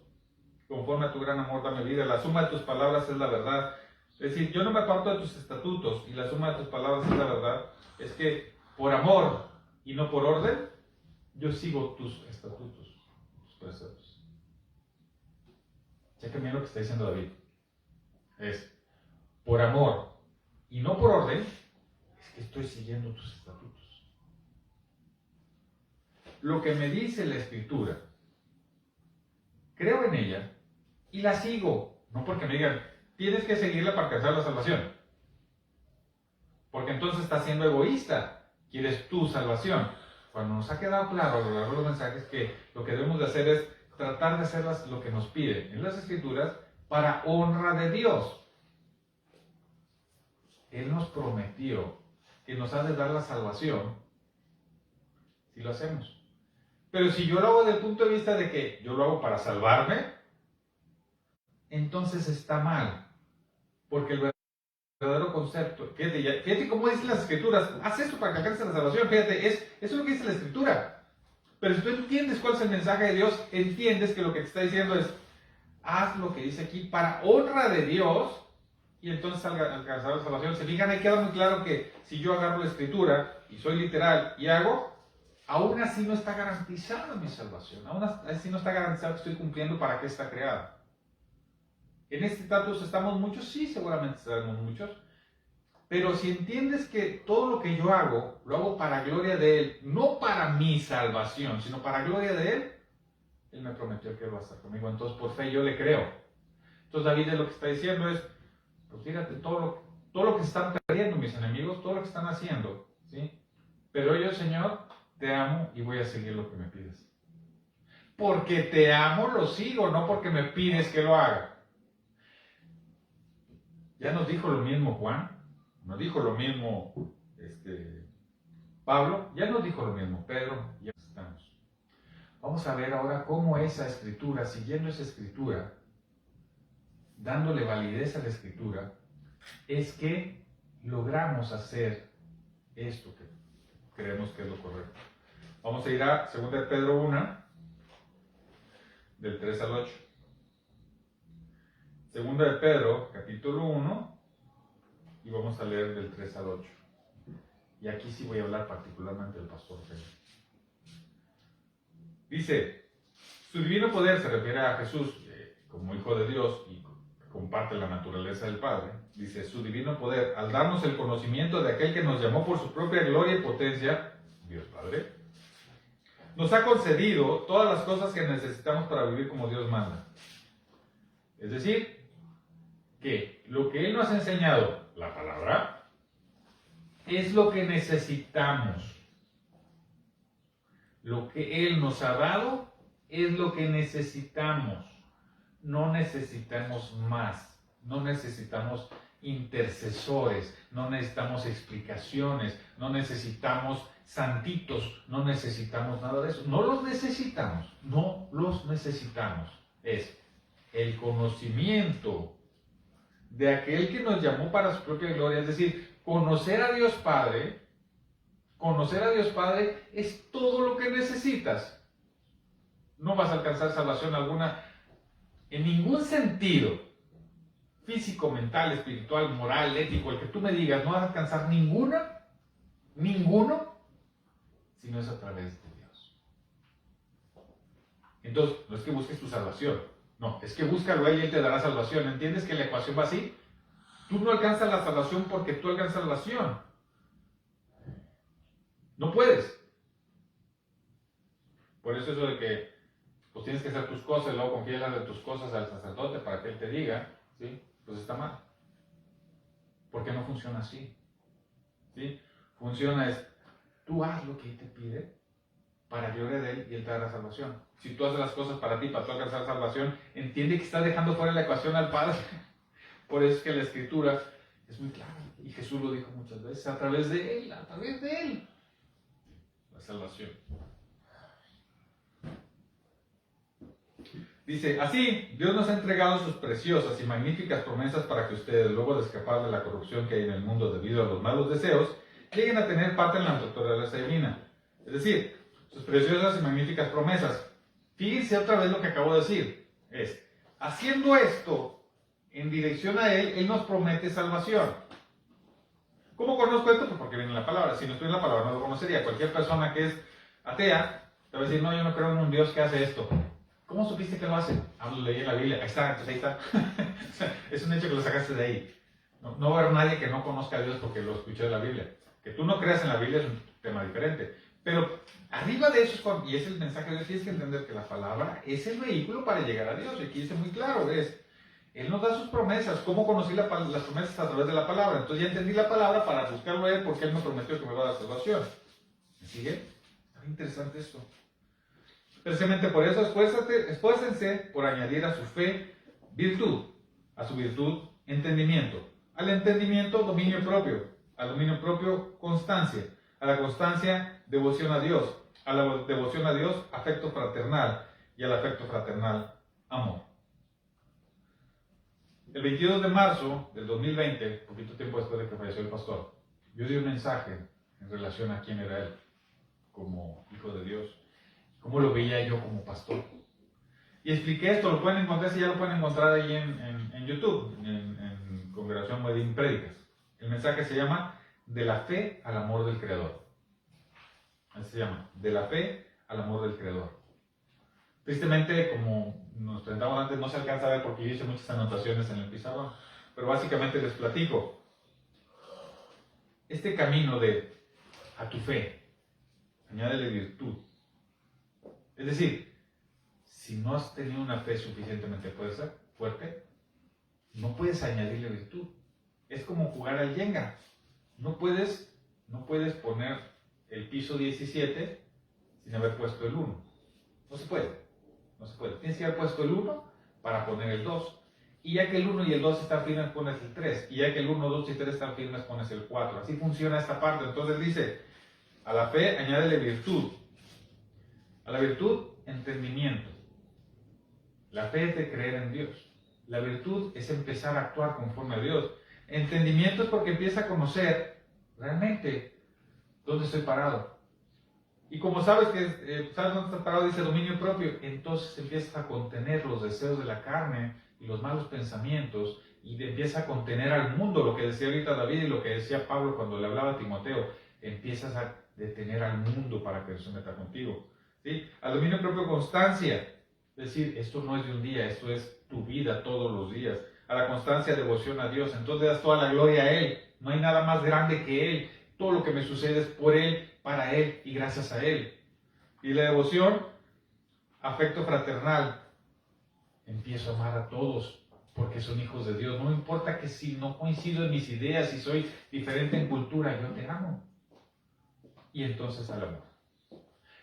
Conforme a tu gran amor, dame vida. La suma de tus palabras es la verdad. Es decir, yo no me aparto de tus estatutos y la suma de tus palabras es la verdad. Es que por amor y no por orden, yo sigo tus estatutos, tus preceptos. Chequen bien lo que está diciendo David. Es por amor y no por orden, es que estoy siguiendo tus estatutos. lo que me dice la Escritura. Creo en ella y la sigo. No porque me digan, tienes que seguirla para alcanzar la salvación. Porque entonces estás siendo egoísta. Quieres tu salvación. Cuando nos ha quedado claro a lo largo de los mensajes que lo que debemos de hacer es tratar de hacer lo que nos pide en las Escrituras para honra de Dios. Él nos prometió que nos ha de dar la salvación si lo hacemos. Pero si yo lo hago desde el punto de vista de que yo lo hago para salvarme, entonces está mal. Porque el verdadero concepto, fíjate cómo dicen las Escrituras, haz esto para que alcances la salvación, fíjate, eso es lo que dice la Escritura. Pero si tú entiendes cuál es el mensaje de Dios, entiendes que lo que te está diciendo es, haz lo que dice aquí para honra de Dios, y entonces alcanzar la salvación. Se fijan, ahí queda muy claro que si yo agarro la Escritura y soy literal y hago, aún así no está garantizada mi salvación, aún así no está garantizado que estoy cumpliendo para qué está creada. En este estatus estamos muchos, sí, seguramente estaremos muchos, pero si entiendes que todo lo que yo hago, lo hago para gloria de Él, no para mi salvación, sino para gloria de Él, Él me prometió que Él va a estar conmigo, entonces por fe yo le creo. Entonces David lo que está diciendo es, pues fíjate, todo lo que están perdiendo mis enemigos, todo lo que están haciendo, ¿sí? Pero yo, Señor, te amo y voy a seguir lo que me pides. Porque te amo, lo sigo, no porque me pides que lo haga. Ya nos dijo lo mismo Juan, nos dijo lo mismo Pablo, ya nos dijo lo mismo Pedro, ya estamos. Vamos a ver ahora cómo esa Escritura, siguiendo esa Escritura, dándole validez a la Escritura, es que logramos hacer esto que creemos que es lo correcto. Vamos a ir a 2 de Pedro 1, del 3 al 8. 2 de Pedro, capítulo 1, y vamos a leer del 3 al 8. Y aquí sí voy a hablar particularmente del pastor Pedro. Dice, su divino poder se refiere a Jesús como Hijo de Dios y comparte la naturaleza del Padre. Dice, su divino poder, al darnos el conocimiento de aquel que nos llamó por su propia gloria y potencia, Dios Padre, nos ha concedido todas las cosas que necesitamos para vivir como Dios manda. Es decir, que lo que Él nos ha enseñado, la palabra, es lo que necesitamos. Lo que Él nos ha dado es lo que necesitamos. No necesitamos más. No necesitamos intercesores. No necesitamos explicaciones. No necesitamos santitos. No necesitamos nada de eso. No los necesitamos. No los necesitamos. Es el conocimiento de aquel que nos llamó para su propia gloria. Es decir, conocer a Dios Padre es todo lo que necesitas. No vas a alcanzar salvación alguna en ningún sentido, físico, mental, espiritual, moral, ético, el que tú me digas, no vas a alcanzar ninguno, si no es a través de Dios. Entonces, no es que busques tu salvación, no, es que búscalo a Él y Él te dará salvación. ¿Entiendes que la ecuación va así? Tú no alcanzas la salvación porque tú alcanzas la salvación. No puedes. Por eso de que pues tienes que hacer tus cosas y luego confías de tus cosas al sacerdote para que él te diga, ¿sí? Pues está mal. Porque no funciona así. ¿Sí? Funciona es, tú haz lo que él te pide para gloria de él y él te dará salvación. Si tú haces las cosas para ti, para tú alcanzar salvación, entiende que estás dejando fuera de la ecuación al Padre. Por eso es que la Escritura es muy clara. Y Jesús lo dijo muchas veces, a través de él, la salvación. Dice, así, Dios nos ha entregado sus preciosas y magníficas promesas para que ustedes, luego de escapar de la corrupción que hay en el mundo debido a los malos deseos, lleguen a tener parte en la naturaleza divina. Es decir, sus preciosas y magníficas promesas. Fíjense otra vez lo que acabo de decir. Es, haciendo esto en dirección a Él, Él nos promete salvación. ¿Cómo conozco esto? Pues porque viene en la palabra. Si no estuviera en la palabra no lo conocería. Cualquier persona que es atea te va a decir, no, yo no creo en un Dios que hace esto. ¿Cómo supiste que lo hace? Lo leí en la Biblia. Ahí está, entonces ahí está. Es un hecho que lo sacaste de ahí. No va a haber nadie que no conozca a Dios porque lo escuchó en la Biblia. Que tú no creas en la Biblia es un tema diferente. Pero arriba de eso, y es el mensaje de Dios, tienes que entender que la palabra es el vehículo para llegar a Dios. Y aquí dice muy claro, Él nos da sus promesas. ¿Cómo conocí las promesas? A través de la palabra. Entonces ya entendí la palabra para buscarlo a Él, porque Él me prometió que me va a dar salvación. ¿Me sigue? Está interesante esto. Precisamente por eso, esfuércense por añadir a su fe virtud, a su virtud entendimiento, al entendimiento dominio propio, al dominio propio constancia, a la constancia devoción a Dios, a la devoción a Dios afecto fraternal y al afecto fraternal amor. El 22 de marzo del 2020, poquito tiempo después de que falleció el pastor, yo di un mensaje en relación a quién era él como hijo de Dios, cómo lo veía yo como pastor. Y expliqué esto, lo pueden encontrar, si ya lo pueden encontrar ahí en YouTube, en Congregación Moedín Prédicas. El mensaje se llama De la fe al amor del Creador. Así se llama, De la fe al amor del Creador. Tristemente, como nos presentamos antes, no se alcanza a ver porque yo hice muchas anotaciones en el pizarrón, pero básicamente les platico. Este camino de a tu fe, añádele virtud. Es decir, si no has tenido una fe suficientemente fuerte, no puedes añadirle virtud. Es como jugar al Jenga. No puedes poner el piso 17 sin haber puesto el 1. No se puede. Tienes que haber puesto el 1 para poner el 2. Y ya que el 1 y el 2 están firmes, pones el 3. Y ya que el 1, 2 y 3 están firmes, pones el 4. Así funciona esta parte. Entonces dice, a la fe añádele virtud. A la virtud, entendimiento. La fe es de creer en Dios. La virtud es empezar a actuar conforme a Dios. Entendimiento es porque empieza a conocer realmente dónde estoy parado. Y como sabes sabes dónde estás parado, dice dominio propio, entonces empiezas a contener los deseos de la carne y los malos pensamientos y empieza a contener al mundo, lo que decía ahorita David y lo que decía Pablo cuando le hablaba a Timoteo. Empiezas a detener al mundo para que no se meta contigo. ¿Sí? Al dominio propio, constancia. Es decir, esto no es de un día, esto es tu vida todos los días. A la constancia, devoción a Dios. Entonces das toda la gloria a Él. No hay nada más grande que Él. Todo lo que me sucede es por Él, para Él y gracias a Él. Y la devoción, afecto fraternal. Empiezo a amar a todos porque son hijos de Dios. No me importa que si no coincido en mis ideas, si soy diferente en cultura, yo te amo. Y entonces al amor.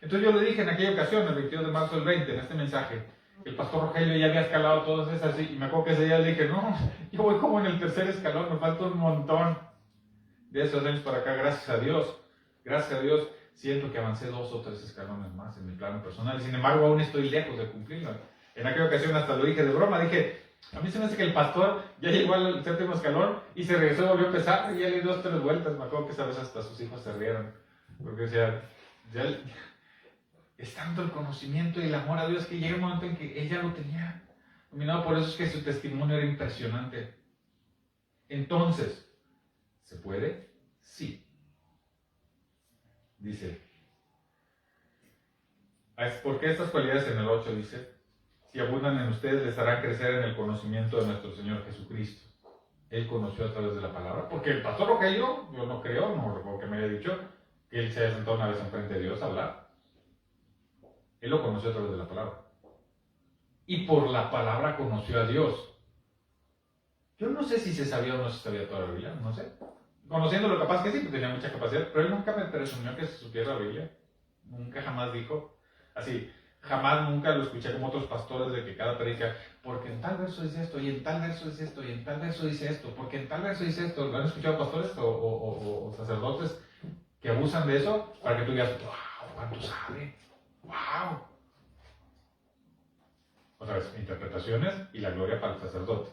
Entonces yo le dije en aquella ocasión, el 22 de marzo del 20, en este mensaje, el pastor Rogelio ya había escalado todas esas, y me acuerdo que ese día le dije, no, yo voy como en el tercer escalón, me falta un montón de esos años para acá, gracias a Dios, siento que avancé 2 o 3 escalones más en mi plano personal, sin embargo aún estoy lejos de cumplirlo. En aquella ocasión hasta lo dije de broma, dije, a mí se me hace que el pastor ya llegó al 7º escalón y se regresó y volvió a empezar, y ya le dio 2 o 3 vueltas, me acuerdo que esa vez hasta sus hijos se rieron, porque decía, ya es tanto el conocimiento y el amor a Dios que llega un momento en que ella lo tenía dominado. Por eso es que su testimonio era impresionante. Entonces, ¿se puede? Sí. Dice, porque estas cualidades en el 8 dice, si abundan en ustedes les harán crecer en el conocimiento de nuestro Señor Jesucristo. Él conoció a través de la palabra, porque el pastor Rogelio, yo no creo, no recuerdo que me haya dicho que él se haya sentado una vez enfrente de Dios a hablar. Él lo conoció a través de la palabra. Y por la palabra conoció a Dios. Yo no sé si se sabía o no se sabía toda la Biblia, no sé. Conociéndolo capaz que sí, porque tenía mucha capacidad, pero él nunca me presumió que se supiera la Biblia. Nunca jamás dijo. Así, nunca lo escuché como otros pastores de que cada predica, porque en tal verso dice esto, y en tal verso dice esto, y en tal verso dice esto, porque en tal verso dice esto. ¿Lo han escuchado pastores o sacerdotes que abusan de eso? Para que tú digas, wow, ¿cuánto sabe? ¡Wow! Otra vez, interpretaciones y la gloria para el sacerdote.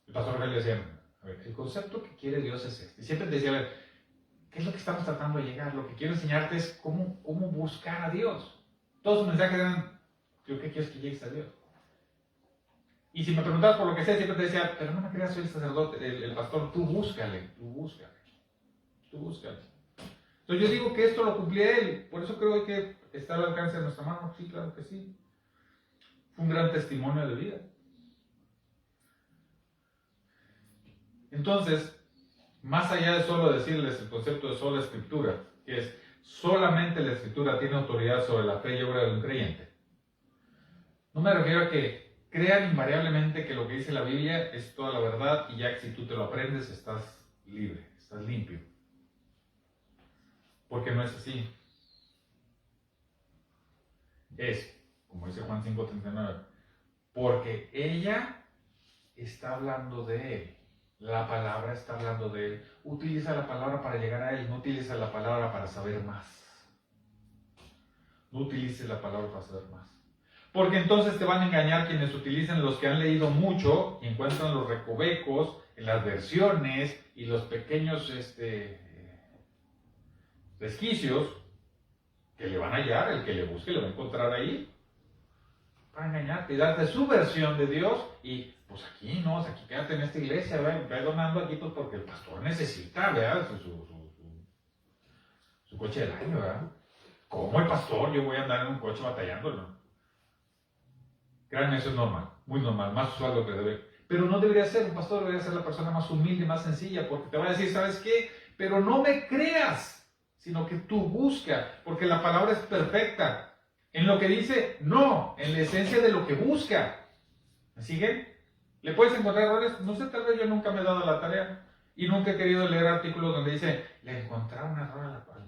El pastor Rogelio decía, a ver, el concepto que quiere Dios es este. Y siempre decía, a ver, ¿qué es lo que estamos tratando de llegar? Lo que quiero enseñarte es cómo buscar a Dios. Todos sus mensajes eran, ¿yo qué quieres que llegues a Dios? Y si me preguntabas por lo que sea, siempre te decía, pero no me creas, soy el sacerdote, el pastor, tú búscale. Entonces yo digo que esto lo cumplía él, por eso creo que está al alcance de nuestra mano. Sí, claro que sí. Fue un gran testimonio de vida. Entonces, más allá de solo decirles el concepto de sola escritura, que es solamente la Escritura tiene autoridad sobre la fe y obra de un creyente. No me refiero a que crean invariablemente que lo que dice la Biblia es toda la verdad y ya que si tú te lo aprendes estás libre, estás limpio. Porque no es así. Es, como dice Juan 5:39, porque ella está hablando de él. La palabra está hablando de él. Utiliza la palabra para llegar a él, no utiliza la palabra para saber más. No utilices la palabra para saber más. Porque entonces te van a engañar quienes utilicen los que han leído mucho y encuentran los recovecos en las versiones y los pequeños resquicios que le van a hallar, el que le busque le va a encontrar ahí, para engañarte y darte su versión de Dios y pues aquí no, aquí quédate en esta iglesia, ve donando aquí pues porque el pastor necesita, ¿verdad? Su coche del año, ¿verdad? ¿Cómo el pastor? Yo voy a andar en un coche batallándolo. Créanme, eso es normal, muy normal, más usual de lo que debe. Pero no debería ser, un pastor debería ser la persona más humilde, más sencilla, porque te va a decir, ¿sabes qué? Pero no me creas, sino que tú busca, porque la palabra es perfecta. En lo que dice, no, en la esencia de lo que busca. ¿Me siguen? ¿Le puedes encontrar errores? No sé, tal vez yo nunca me he dado la tarea y nunca he querido leer artículos donde dice, le encontraron error a la palabra.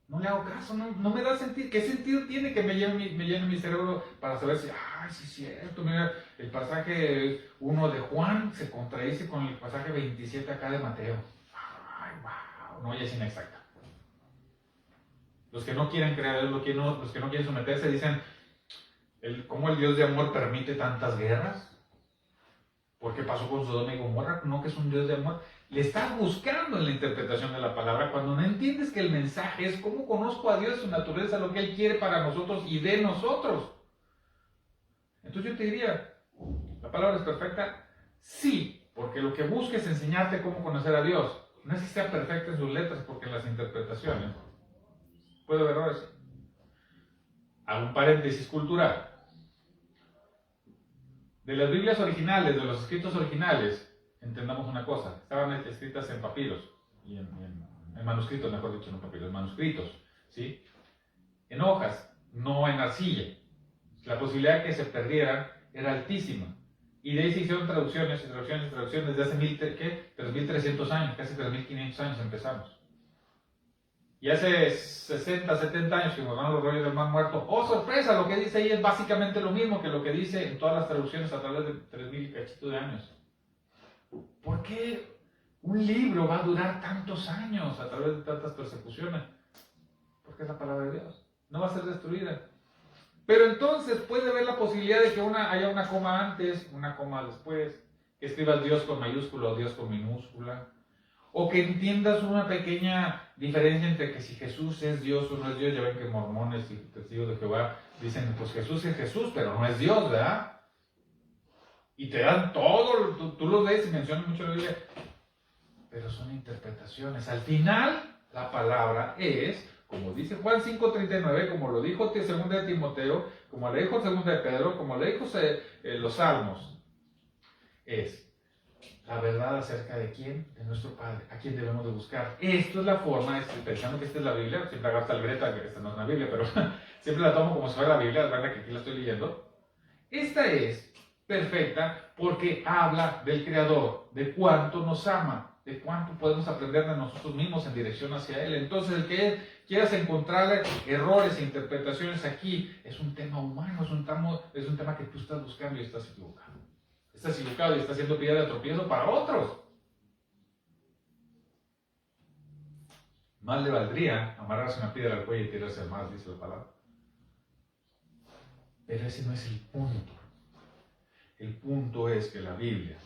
No le hago caso, no me da sentido. ¿Qué sentido tiene que me llene mi cerebro para saber si, ay, sí es cierto, mira, el pasaje 1 de Juan se contradice con el pasaje 27 acá de Mateo? Ay, wow, no, ya es inexacta. Los que no quieren creer, los que no quieren someterse, dicen, ¿cómo el Dios de amor permite tantas guerras? ¿Por qué pasó con Sodoma y Gomorra? No, que es un Dios de amor. Le estás buscando en la interpretación de la palabra cuando no entiendes que el mensaje es cómo conozco a Dios, su naturaleza, lo que Él quiere para nosotros y de nosotros. Entonces yo te diría, ¿la palabra es perfecta? Sí, porque lo que busca es enseñarte cómo conocer a Dios. No es que sea perfecta en sus letras, porque en las interpretaciones puede haber errores. Hago un paréntesis cultural. De las Biblias originales, de los escritos originales, entendamos una cosa, estaban escritas en papiros, y en manuscritos, mejor dicho, no papiros, en manuscritos, ¿sí? En hojas, no en arcilla. La posibilidad de que se perdieran era altísima. Y de ahí se hicieron traducciones desde hace 3.300 años, casi 3.500 años empezamos. Y hace 60, 70 años que borraron los rollos del Mar Muerto, ¡oh sorpresa! Lo que dice ahí es básicamente lo mismo que lo que dice en todas las traducciones a través de 3.000 cachitos de años. ¿Por qué un libro va a durar tantos años a través de tantas persecuciones? Porque es la palabra de Dios. No va a ser destruida. Pero entonces puede haber la posibilidad de que haya una coma antes, una coma después, que escribas Dios con mayúscula o Dios con minúscula. O que entiendas una pequeña diferencia entre que si Jesús es Dios o no es Dios. Ya ven que mormones y testigos de Jehová dicen, pues Jesús es Jesús, pero no es Dios, ¿verdad? Y te dan todo, tú lo ves y mencionas mucho la Biblia, pero son interpretaciones. Al final, la palabra es, como dice Juan 5:39, como lo dijo 2 de Timoteo, como le dijo 2 de Pedro, como le dijo los Salmos, es la verdad acerca de quién, de nuestro Padre, a quién debemos de buscar. Esto es la forma, pensando que esta es la Biblia, siempre agarro esta libreta, que esta no es una Biblia, pero siempre la tomo como si fuera la Biblia, es verdad que aquí la estoy leyendo. Esta es perfecta porque habla del Creador, de cuánto nos ama, de cuánto podemos aprender de nosotros mismos en dirección hacia Él. Entonces, el que quieras encontrar errores e interpretaciones aquí es un tema humano, es un tema que tú estás buscando y estás equivocado. Estás equivocado y estás siendo piedra de tropiezo para otros. Más le valdría amarrarse una piedra al cuello y tirarse al mar, dice la palabra. Pero ese no es el punto. El punto es que la Biblia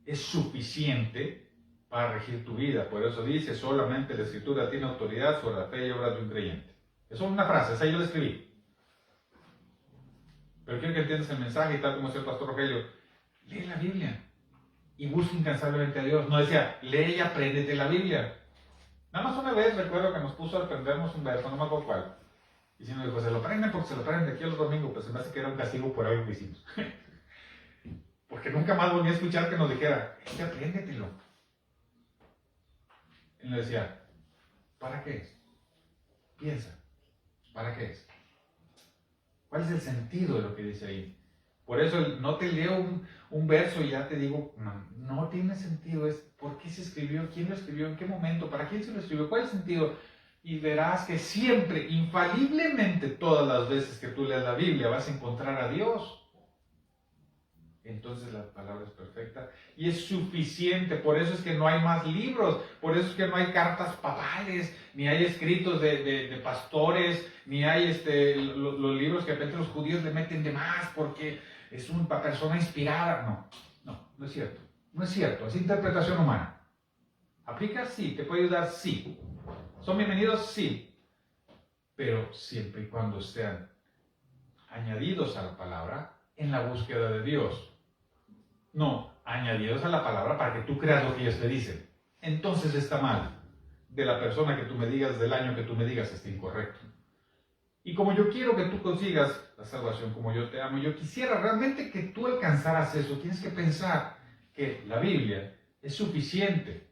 es suficiente para regir tu vida. Por eso dice, solamente la Escritura tiene autoridad sobre la fe y obras de un creyente. Eso es una frase, esa yo la escribí. Pero quiero que entiendas el mensaje y tal como decía el pastor Rogelio. Lee la Biblia y busca incansablemente a Dios. No decía, lee y apréndete la Biblia. Nada más una vez recuerdo que nos puso a aprendernos un verso, no me acuerdo cuál. Y si nos dijo, se lo aprenden porque se lo aprenden de aquí a los domingos, pues se me hace que era un castigo por algo que hicimos. Porque nunca más volví a escuchar que nos dijera, apréndetelo. Él nos decía, ¿Para qué es? Piensa, ¿para qué es? ¿Cuál es el sentido de lo que dice ahí? Por eso no te leo un verso y ya te digo, no tiene sentido. Es por qué se escribió, quién lo escribió, en qué momento, para quién se lo escribió, cuál es el sentido. Y verás que siempre, infaliblemente, todas las veces que tú leas la Biblia vas a encontrar a Dios. Entonces la palabra es perfecta y es suficiente. Por eso es que no hay más libros, por eso es que no hay cartas papales, ni hay escritos de pastores, ni hay los libros que a veces los judíos le meten de más porque es una persona inspirada. No es cierto. No es cierto, es interpretación humana. ¿Aplica? Sí. ¿Te puede ayudar? Sí. ¿Son bienvenidos? Sí. Pero siempre y cuando sean añadidos a la palabra en la búsqueda de Dios. No, añadidos a la palabra para que tú creas lo que ellos te dicen. Entonces está mal. De la persona que tú me digas, del año que tú me digas, está incorrecto. Y como yo quiero que tú consigas la salvación como yo te amo, yo quisiera realmente que tú alcanzaras eso. Tienes que pensar que la Biblia es suficiente.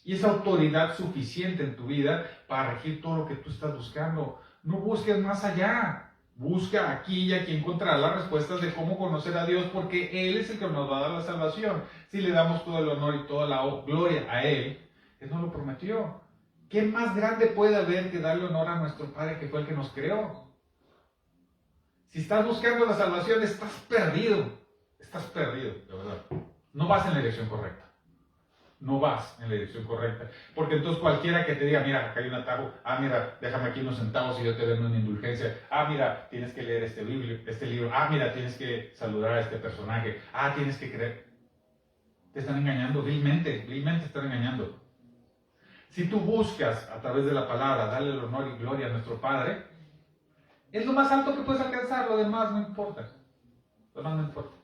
Y es autoridad suficiente en tu vida para regir todo lo que tú estás buscando. No busques más allá. Busca aquí y aquí encontrarás las respuestas de cómo conocer a Dios, porque Él es el que nos va a dar la salvación. Si le damos todo el honor y toda la gloria a Él nos lo prometió. ¿Qué más grande puede haber que darle honor a nuestro Padre que fue el que nos creó? Si estás buscando la salvación, estás perdido. Estás perdido, de verdad. No vas en la dirección correcta. No vas en la dirección correcta. Porque entonces cualquiera que te diga, mira, acá hay un atajo, mira, déjame aquí unos centavos y yo te doy una indulgencia, mira, tienes que leer este libro, mira, tienes que saludar a este personaje, tienes que creer. Te están engañando vilmente te están engañando. Si tú buscas a través de la palabra darle el honor y gloria a nuestro Padre, es lo más alto que puedes alcanzar, lo demás no importa. Lo demás no importa.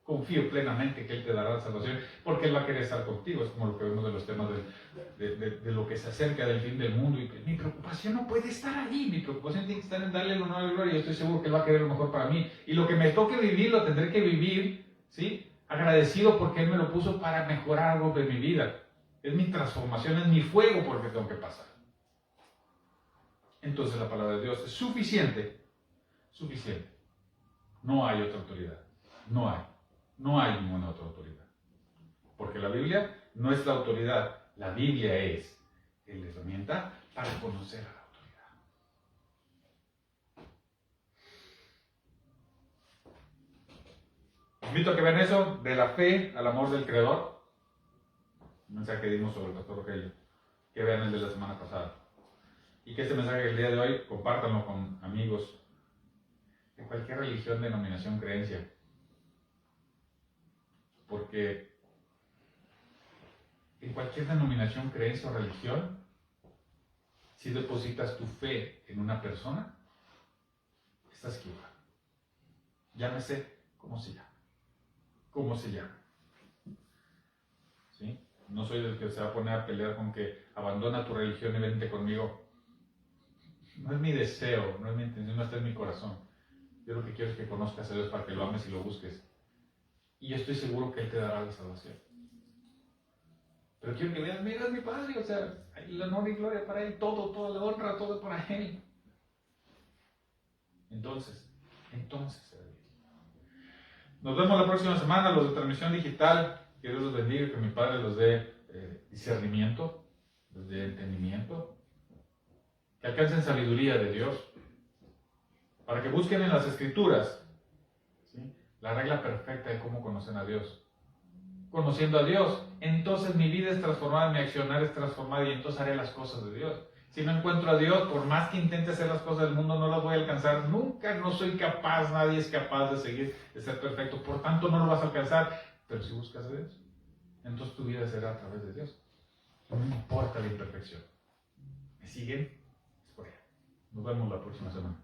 Confío plenamente que Él te dará la salvación, porque Él va a querer estar contigo. Es como lo que vemos de los temas de lo que se acerca del fin del mundo. Y mi preocupación no puede estar ahí. Mi preocupación tiene que estar en darle el honor y la gloria. Yo estoy seguro que Él va a querer lo mejor para mí. Y lo que me toque vivir, lo tendré que vivir, ¿sí? Agradecido porque Él me lo puso para mejorar algo de mi vida. Es mi transformación, es mi fuego porque tengo que pasar. Entonces la palabra de Dios es suficiente. Suficiente. No hay otra autoridad. No hay ninguna otra autoridad. Porque la Biblia no es la autoridad. La Biblia es la herramienta para conocer a la autoridad. Invito a que vean eso, de la fe al amor del Creador. Un mensaje que dimos sobre el pastor Rogelio. Que vean el de la semana pasada. Y que este mensaje del día de hoy, compártanlo con amigos de cualquier religión, denominación, creencia. Porque en cualquier denominación, creencia o religión, si depositas tu fe en una persona, estás equivocado. Llámese como se llama. ¿Cómo se llama? ¿Sí? No soy del que se va a poner a pelear con que abandona tu religión y vente conmigo. No es mi deseo, no es mi intención, no está en mi corazón. Yo lo que quiero es que conozcas a Dios para que lo ames y lo busques. Y yo estoy seguro que Él te dará la salvación. Pero quiero que veas, mira, es mi Padre, o sea, el honor y gloria para Él, toda la honra, todo para Él. Entonces, nos vemos la próxima semana, los de transmisión digital. Que Dios los bendiga, que mi Padre los dé discernimiento, les dé entendimiento, que alcancen sabiduría de Dios, para que busquen en las Escrituras, ¿sí?, la regla perfecta de cómo conocer a Dios. Conociendo a Dios, entonces mi vida es transformada, mi accionar es transformado y entonces haré las cosas de Dios. Si no encuentro a Dios, por más que intente hacer las cosas del mundo, no las voy a alcanzar. Nunca, no soy capaz, nadie es capaz de ser perfecto. Por tanto, no lo vas a alcanzar. Pero si buscas a Dios, entonces tu vida será a través de Dios. No me importa la imperfección. ¿Me siguen? Es por allá. Nos vemos la próxima semana.